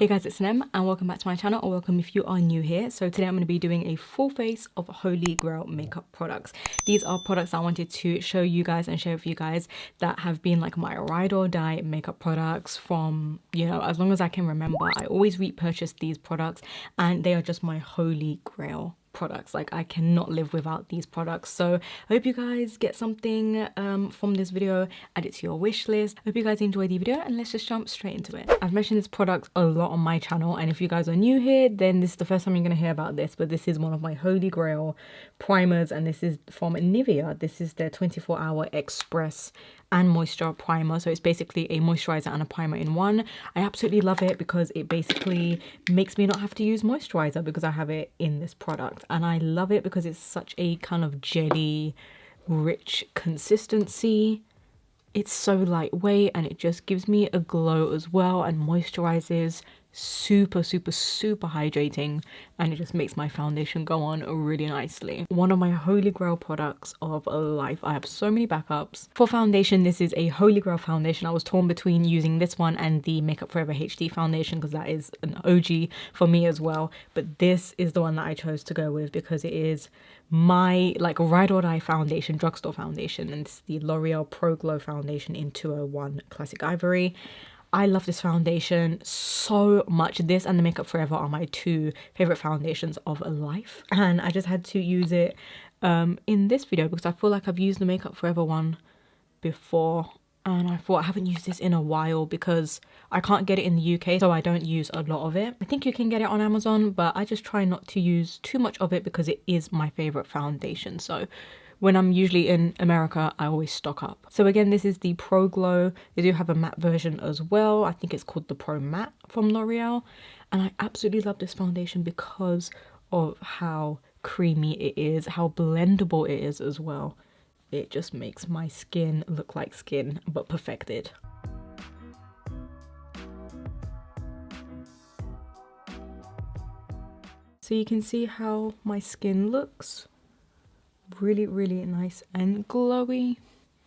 Hey guys, it's Sinem and welcome back to my channel, or welcome if you are new here. So today I'm going to be doing a full face of Holy Grail makeup products. These are products I wanted to show you guys and share with you guys that have been like my ride or die makeup products from, as long as I can remember. I always repurchase these products and they are just my Holy Grail products. Like, I cannot live without these products. So I hope you guys get something from this video, add it to your wish list. Hope you guys enjoy the video and let's just jump straight into it. I've mentioned this product a lot on my channel, and if you guys are new here, then this is the first time you're going to hear about this, but this is one of my Holy Grail primers, and this is from Nivea. This is their 24-hour express and moisture primer. So it's basically a moisturizer and a primer in one. I absolutely love it because it basically makes me not have to use moisturizer because I have it in this product, and I love it because it's such a kind of jelly rich consistency. It's so lightweight and it just gives me a glow as well, and moisturizes super hydrating, and it just makes my foundation go on really nicely. One of my Holy Grail products of life. I have so many backups. For foundation, this is a Holy Grail foundation. I was torn between using this one and the Makeup Forever HD foundation because that is an OG for me as well, but this is the one that I chose to go with because it is my like ride or die foundation, drugstore foundation, and it's the L'Oreal Pro Glow foundation in 201 Classic Ivory. I love this foundation so much. This and the Makeup Forever are my two favorite foundations of life, and I just had to use it in this video because I feel like I've used the Makeup Forever one before, and I thought I haven't used this in a while because I can't get it in the UK, so I don't use a lot of it. I think you can get it on Amazon, but I just try not to use too much of it because it is my favorite foundation. So when I'm usually in America, I always stock up. So again, this is the Pro Glow. They do have a matte version as well. I think it's called the Pro Matte from L'Oreal. And I absolutely love this foundation because of how creamy it is, how blendable it is as well. It just makes my skin look like skin, but perfected. So you can see how my skin looks. Really nice and glowy.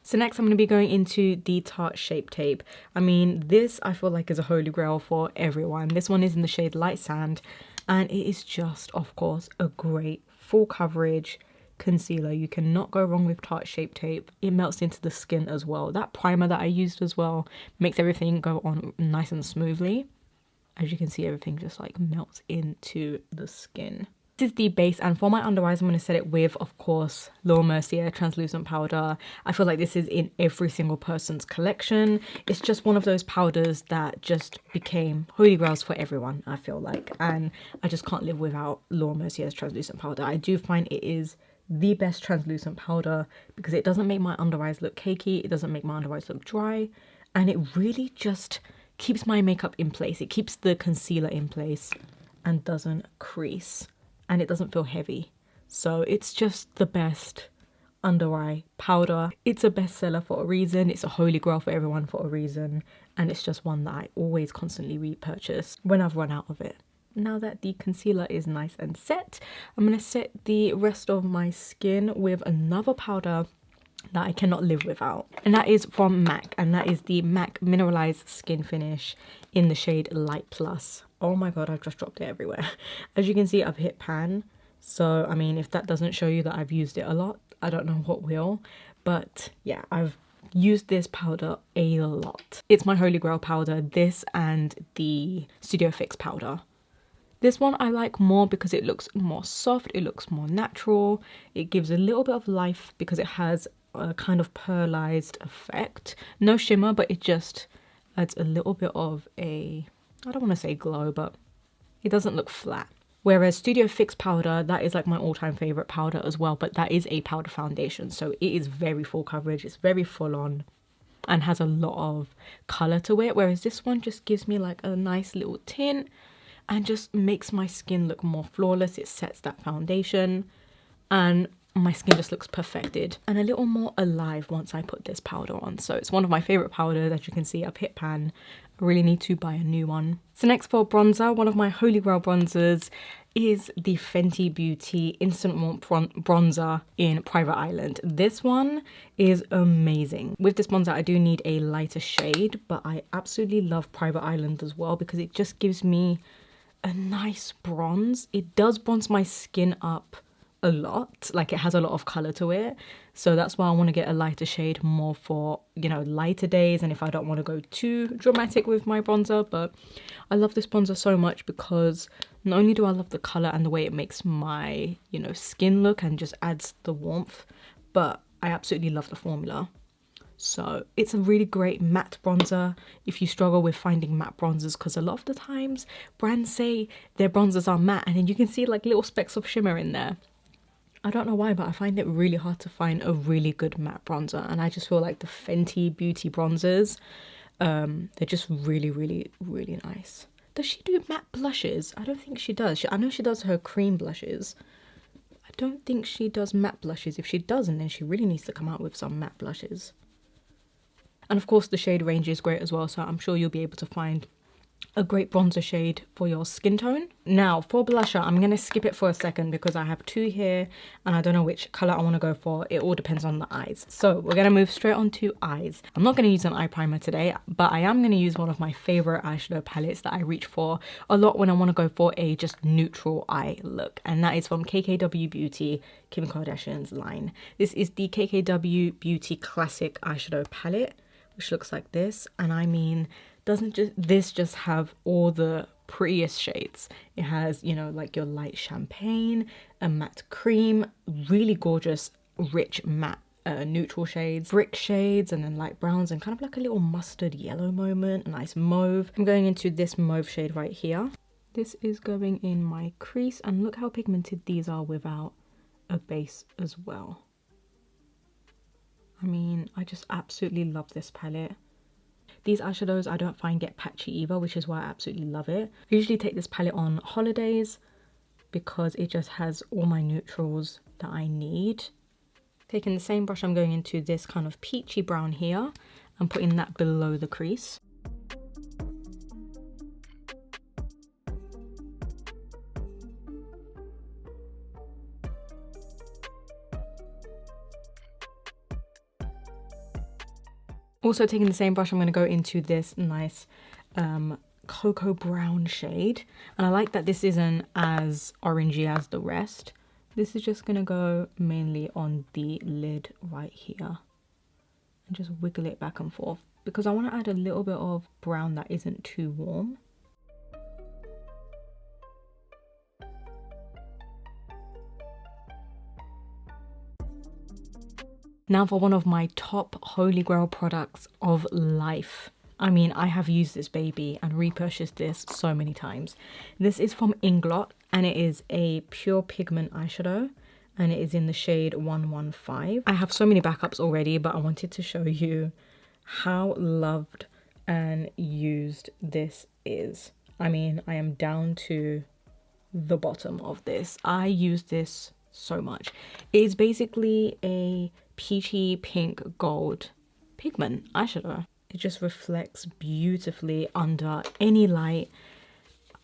So next I'm going to be going into the Tarte Shape Tape. I mean, this I feel like is a Holy Grail for everyone. This one is in the shade Light Sand, and it is just, of course, a great full coverage concealer. You cannot go wrong with Tarte Shape Tape. It melts into the skin as well. That primer that I used as well makes everything go on nice and smoothly. As you can see, everything just like melts into the skin. This is the base, and for my under eyes I'm going to set it with, of course, Laura Mercier translucent powder. I feel like this is in every single person's collection. It's just one of those powders that just became Holy Grails for everyone, I feel like, and I just can't live without Laura Mercier's translucent powder. I do find it is the best translucent powder because it doesn't make my under eyes look cakey, it doesn't make my under eyes look dry, and it really just keeps my makeup in place. It keeps the concealer in place and doesn't crease. And it doesn't feel heavy. So it's just the best under eye powder. It's a bestseller for a reason. It's a Holy Grail for everyone for a reason. And it's just one that I always constantly repurchase when I've run out of it. Now that the concealer is nice and set, I'm going to set the rest of my skin with another powder that I cannot live without. And that is from MAC. And that is the MAC Mineralize Skinfinish in the shade Light Plus. Oh my god, I've just dropped it everywhere. As you can see, I've hit pan. So, I mean, if that doesn't show you that I've used it a lot, I don't know what will. But yeah, I've used this powder a lot. It's my Holy Grail powder, this and the Studio Fix powder. This one I like more because it looks more soft, it looks more natural. It gives a little bit of life because it has a kind of pearlized effect. No shimmer, but it just adds a little bit of a, I don't want to say glow, but it doesn't look flat. Whereas Studio Fix powder, that is like my all-time favorite powder as well, but that is a powder foundation, so it is very full coverage, it's very full on and has a lot of color to it, whereas this one just gives me like a nice little tint and just makes my skin look more flawless. It sets that foundation, and my skin just looks perfected and a little more alive once I put this powder on. So it's one of my favorite powders. As you can see, I've hit pan. I really need to buy a new one. So next for bronzer, one of my holy grail bronzers is the Fenty Beauty Instant Warmth Bronzer in Private Island. This one is amazing. With this bronzer, I do need a lighter shade, but I absolutely love Private Island as well because it just gives me a nice bronze. It does bronze my skin up a lot, like it has a lot of color to it, so that's why I want to get a lighter shade more for, you know, lighter days and if I don't want to go too dramatic with my bronzer. But I love this bronzer so much because not only do I love the color and the way it makes my, you know, skin look and just adds the warmth, but I absolutely love the formula. So it's a really great matte bronzer if you struggle with finding matte bronzers, because a lot of the times brands say their bronzers are matte and then you can see like little specks of shimmer in there. I don't know why, but I find it really hard to find a really good matte bronzer, and I just feel like the Fenty Beauty bronzers, they're just really, really, really nice. Does she do matte blushes? I don't think she does. I know she does her cream blushes. I don't think she does matte blushes. If she doesn't, then she really needs to come out with some matte blushes. And of course the shade range is great as well, so I'm sure you'll be able to find a great bronzer shade for your skin tone. Now for blusher, I'm going to skip it for a second because I have two here and I don't know which color I want to go for. It all depends on the eyes. So we're going to move straight on to eyes. I'm not going to use an eye primer today, but I am going to use one of my favorite eyeshadow palettes that I reach for a lot when I want to go for a just neutral eye look, and that is from KKW Beauty, Kim Kardashian's line. This is the KKW Beauty Classic Eyeshadow Palette, which looks like this. And I mean, doesn't this just have all the prettiest shades? It has, you know, like your light champagne, a matte cream, really gorgeous rich matte neutral shades, brick shades, and then light browns, and kind of like a little mustard yellow moment, a nice mauve. I'm going into this mauve shade right here. This is going in my crease, and look how pigmented these are without a base as well. I mean, I just absolutely love this palette. These eyeshadows I don't find get patchy either, which is why I absolutely love it. I usually take this palette on holidays because it just has all my neutrals that I need. Taking the same brush, I'm going into this kind of peachy brown here and putting that below the crease. Also taking the same brush, I'm going to go into this nice cocoa brown shade. And I like that this isn't as orangey as the rest. This is just going to go mainly on the lid right here. And just wiggle it back and forth because I want to add a little bit of brown that isn't too warm. Now for one of my top holy grail products of life. I mean, I have used this baby and repurchased this so many times. This is from Inglot and it is a pure pigment eyeshadow and it is in the shade 115. I have so many backups already, but I wanted to show you how loved and used this is. I mean, I am down to the bottom of this. I use this so much. It is basically a peachy pink gold pigment eyeshadow. It just reflects beautifully under any light.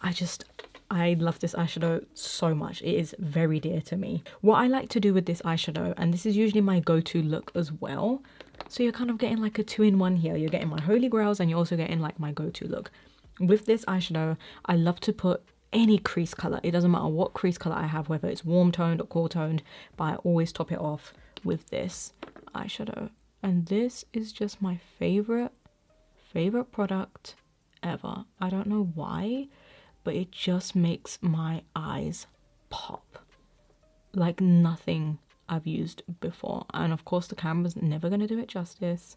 I love this eyeshadow so much. It is very dear to me. What I like to do with this eyeshadow, and this is usually my go-to look as well, so you're kind of getting like a two-in-one here. You're getting my holy grails and you're also getting like my go-to look. With this eyeshadow, I love to put any crease color. It doesn't matter what crease color I have, whether it's warm toned or cool toned, but I always top it off with this eyeshadow. And this is just my favorite product ever. I don't know why, but it just makes my eyes pop like nothing I've used before. And of course the camera's never going to do it justice,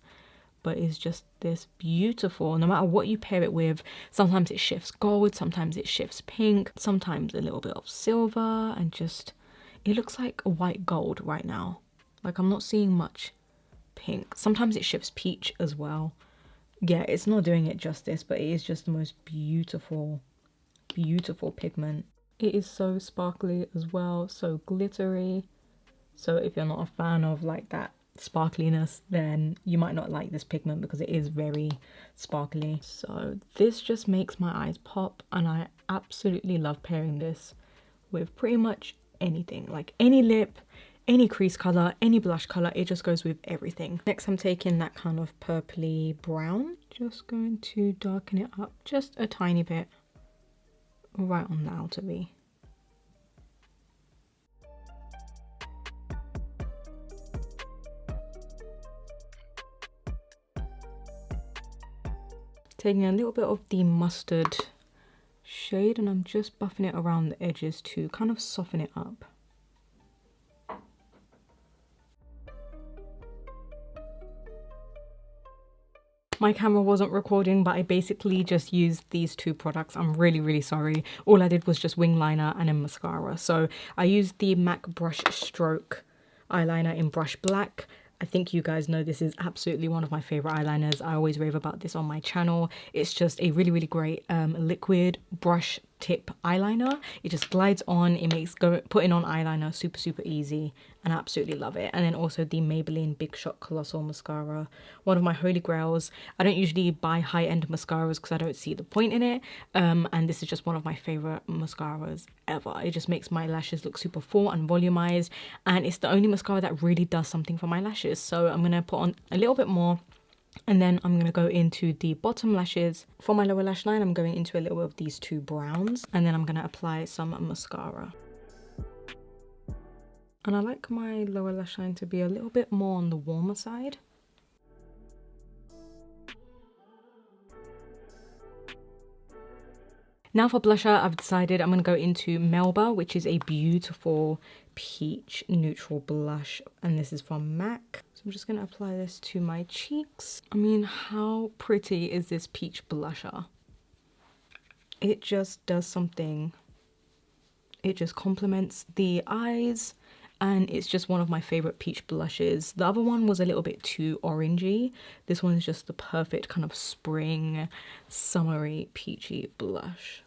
but it's just this beautiful, no matter what you pair it with. Sometimes it shifts gold, sometimes it shifts pink, sometimes a little bit of silver, and just, it looks like a white gold right now. Like I'm not seeing much pink. Sometimes it shifts peach as well. Yeah, it's not doing it justice, but it is just the most beautiful pigment. It is so sparkly as well, so glittery, So if you're not a fan of like that sparkliness, then you might not like this pigment because it is very sparkly. So this just makes my eyes pop, and I absolutely love pairing this with pretty much anything, like any lip, any crease color, any blush color. It just goes with everything. Next, I'm taking that kind of purpley brown, just going to darken it up just a tiny bit right on the outer V. Taking a little bit of the mustard shade, and I'm just buffing it around the edges to kind of soften it up. My camera wasn't recording, but I basically just used these two products. I'm really sorry. All I did was just wing liner and then mascara. So I used the MAC Brushstroke eyeliner in Brushblack. I think you guys know this is absolutely one of my favorite eyeliners. I always rave about this on my channel. It's just a really great liquid brush tip eyeliner. It just glides on. It makes putting on eyeliner super easy, and I absolutely love it. And then also the Maybelline Big Shot Colossal mascara, one of my holy grails. I don't usually buy high-end mascaras because I don't see the point in it, and this is just one of my favorite mascaras ever. It just makes my lashes look super full and volumized, and it's the only mascara that really does something for my lashes. So I'm gonna put on a little bit more, and then I'm going to go into the bottom lashes. For my lower lash line, I'm going into a little bit of these two browns, and then I'm going to apply some mascara. And I like my lower lash line to be a little bit more on the warmer side. Now for blusher, I've decided I'm going to go into Melba, which is a beautiful peach neutral blush, and this is from MAC. So I'm just going to apply this to my cheeks. I mean, how pretty is this peach blusher? It just does something. It just complements the eyes, and it's just one of my favorite peach blushes. The other one was a little bit too orangey. This one is just the perfect kind of spring, summery, peachy blush.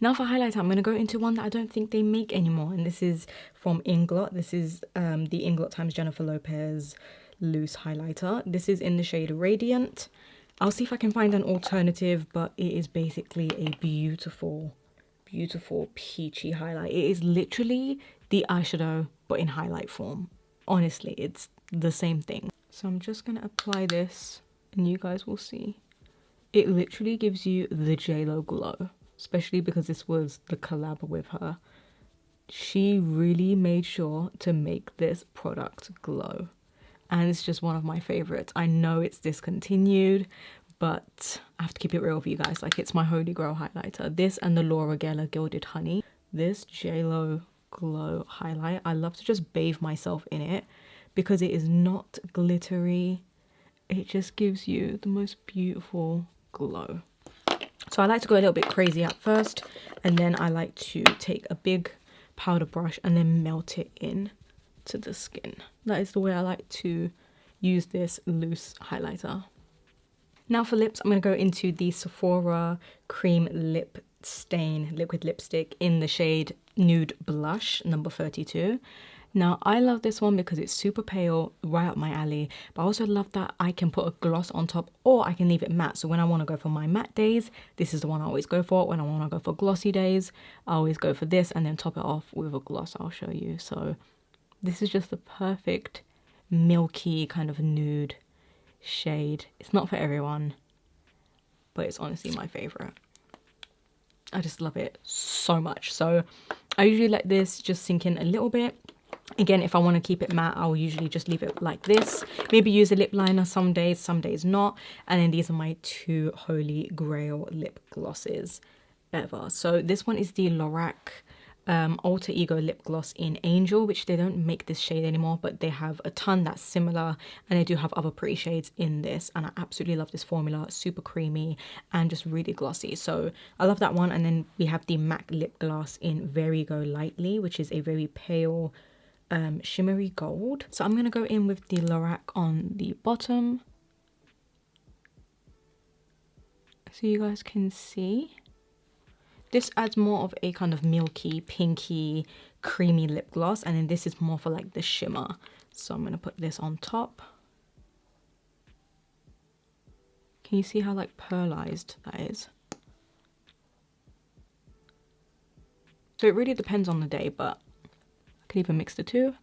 Now for highlighter, I'm going to go into one that I don't think they make anymore, and this is from Inglot. This is the Inglot times Jennifer Lopez loose highlighter. This is in the shade Radiant. I'll see if I can find an alternative, but it is basically a beautiful peachy highlight. It is literally the eyeshadow but in highlight form. Honestly, it's the same thing. So I'm just going to apply this, and you guys will see. It literally gives you the JLo glow, especially because this was the collab with her. She really made sure to make this product glow, and it's just one of my favorites. I know it's discontinued, but I have to keep it real with you guys. Like, it's my holy grail highlighter. This and the Lorac Gilded Honey. This JLo glow highlight, I love to just bathe myself in it because it is not glittery. It just gives you the most beautiful glow. So I like to go a little bit crazy at first, and then I like to take a big powder brush and then melt it in to the skin. That is the way I like to use this loose highlighter. Now for lips, I'm going to go into the Sephora Cream Lip Stain Liquid Lipstick in the shade Nude Blush, number 32. Now, I love this one because it's super pale, right up my alley, but I also love that I can put a gloss on top, or I can leave it matte. So when I want to go for my matte days, this is the one I always go for. When I want to go for glossy days, I always go for this and then top it off with a gloss I'll show you. So this is just the perfect milky kind of nude shade. It's not for everyone, but it's honestly my favorite. I just love it so much. So I usually let this just sink in a little bit. Again, if I want to keep it matte, I'll usually just leave it like this. Maybe use a lip liner some days not. And then these are my two holy grail lip glosses ever. So this one is the Lorac Alter Ego lip gloss in Angel, which they don't make this shade anymore, but they have a ton that's similar, and they do have other pretty shades in this, and I absolutely love this formula. It's super creamy and just really glossy, so I love that one. And then we have the MAC lip gloss in Very Go Lightly, which is a very pale shimmery gold. So I'm going to go in with the Lorac on the bottom so you guys can see. This adds more of a kind of milky, pinky, creamy lip gloss, and then this is more for like the shimmer. So I'm going to put this on top. Can you see how like pearlized that is? So it really depends on the day, but I could even mix the two.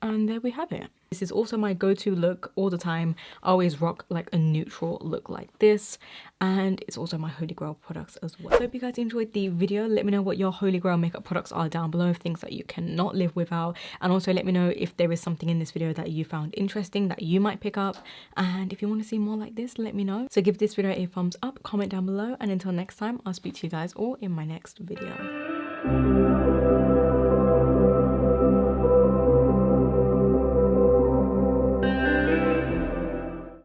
And there we have it. This is also my go-to look all the time. I always rock like a neutral look like this. And it's also my Holy Grail products as well. So I hope you guys enjoyed the video. Let me know what your Holy Grail makeup products are down below, things that you cannot live without. And also let me know if there is something in this video that you found interesting that you might pick up. And if you want to see more like this, let me know. So give this video a thumbs up, comment down below. And until next time, I'll speak to you guys all in my next video.